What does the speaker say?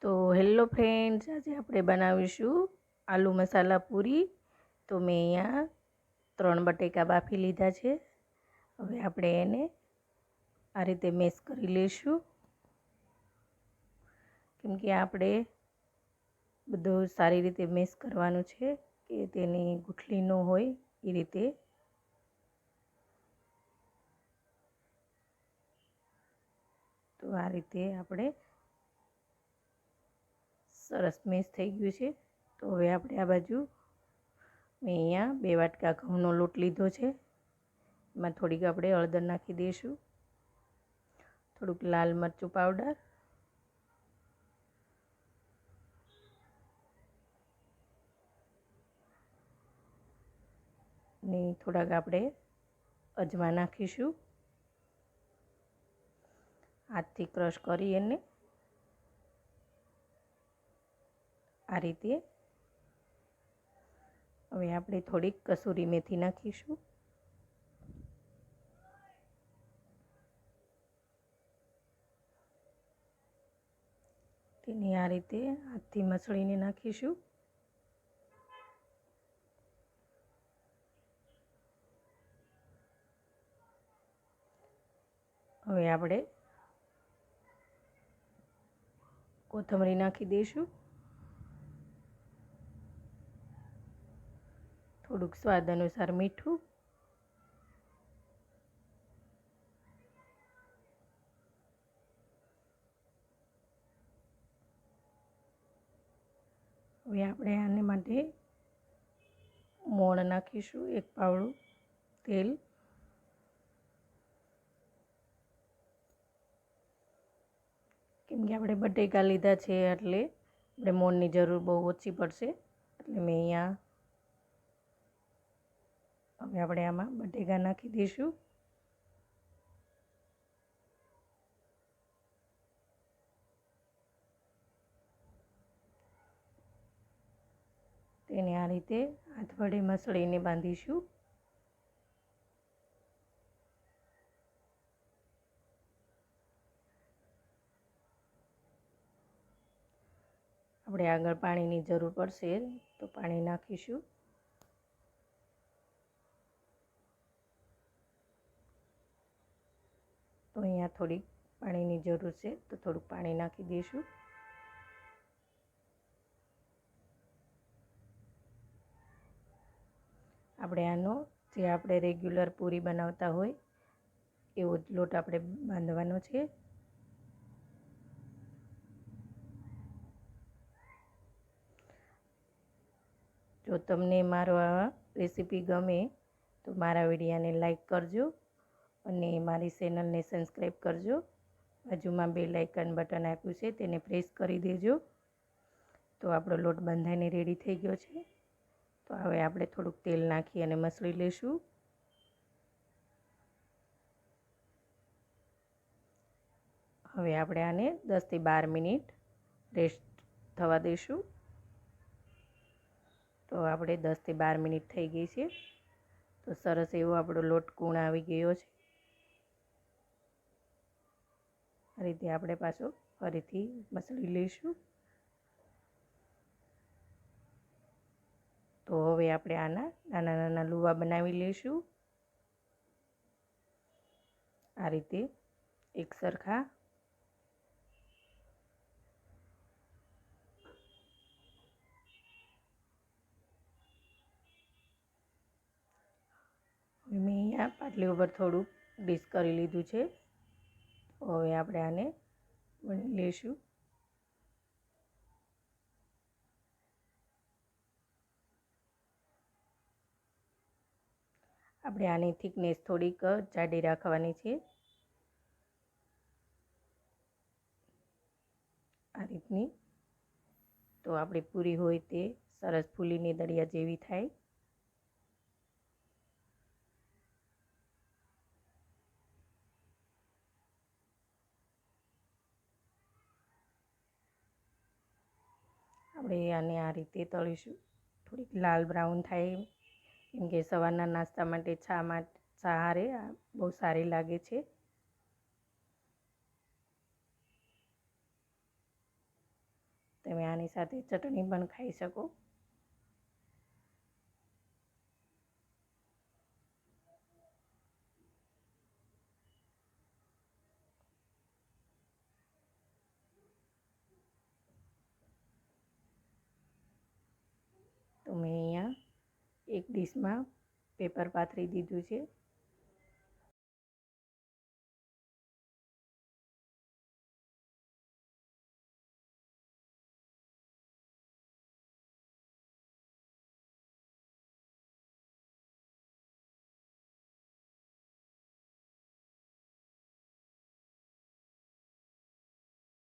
તો hello friends, આજે આપણે બનાવીશું આલુ મસાલા પૂરી. તો મેં અહીંયા 3 બટેકા બાફી લીધા છે. હવે આપણે એને આ રીતે મેશ કરી લઈશું, કેમ કે આપણે બધું સારી રીતે મેશ કરવાનું છે કે તેની ગુઠલી ન હોય એ રીતે. તો આ રીતે આપણે સરસ મેશ થઈ ગયું છે. તો હવે આપણે આ બાજુ મેં અહીંયા 2 વાટકા ઘઉંનો લોટ લીધો છે. એમાં થોડીક આપણે હળદર નાખી દઈશું, થોડુંક લાલ મરચું પાવડર, ને થોડાક આપણે અજમા નાખીશું. હાથથી ક્રશ કરી એને આ રીતે. હવે આપણે થોડીક કસૂરી મેથી નાખીશું. તેને આ રીતે હાથથી મસળીને નાખીશું. હવે આપણે કોથમરી નાખી દઈશું, થોડુંક સ્વાદ અનુસાર મીઠું, હવે આપણે આને માટે મોણ નાખીશું, 1 પાવડું તેલ. કેમ કે આપણે બટેકા લીધા છે એટલે આપણે મોણની જરૂર બહુ ઓછી પડશે, એટલે મેં અહીંયા હવે આપણે આમાં બટેકા નાખી દઈશું. તેને આ રીતે હાથ વડે મસળીને બાંધીશું. આપણે આગળ પાણીની જરૂર પડશે તો પાણી નાખીશું. તો અહીંયા થોડીક પાણીની જરૂર છે તો થોડુંક પાણી નાખી દઈશું. આપણે આનો જે આપણે રેગ્યુલર પૂરી બનાવતા હોય એવો જ લોટ આપણે બાંધવાનો છે. જો તમને મારો આ રેસીપી ગમે તો મારા વિડીયોને લાઈક કરજો અને મારી ચેનલને સબસ્ક્રાઈબ કરજો. બાજુમાં બેલ આઇકન બટન આપ્યું છે તેને પ્રેસ કરી દેજો. તો આપણો લોટ બંધાઈને રેડી થઈ ગયો છે. તો હવે આપણે થોડુંક તેલ નાખી અને મસળી લઈશું. હવે આપણે આને 10 થી 12 મિનિટ રેસ્ટ થવા દઈશું. તો આપણે 10 થી 12 મિનિટ થઈ ગઈ છે. તો સરસ એવો આપણો લોટ કૂણ આવી ગયો છે. આ રીતે આપણે પાછો ફરીથી મસળી લઈશું. તો હવે આપણે આના નાના નાના લુવા બનાવી લઈશું, આ રીતે એક સરખા. મેં અહીંયા પાટલી ઉપર થોડુંક ડીશ કરી લીધું છે. હવે આપણે આને વણી લઈશું. આપણે આની થિકનેસ થોડીક જાડી રાખવાની છે. આ રીતની. તો આપણી પૂરી હોય તે સરસ ફૂલીને દળિયા જેવી થાય. આપણે આને આ રીતે તળીશું, થોડીક લાલ બ્રાઉન થાય, કેમ કે સવારના નાસ્તા માટે ચા હારે બહુ સારી લાગે છે. તમે આની સાથે ચટણી પણ ખાઈ શકો. તો મેં અહીંયા એક ડીશમાં પેપર પાથરી દીધું છે.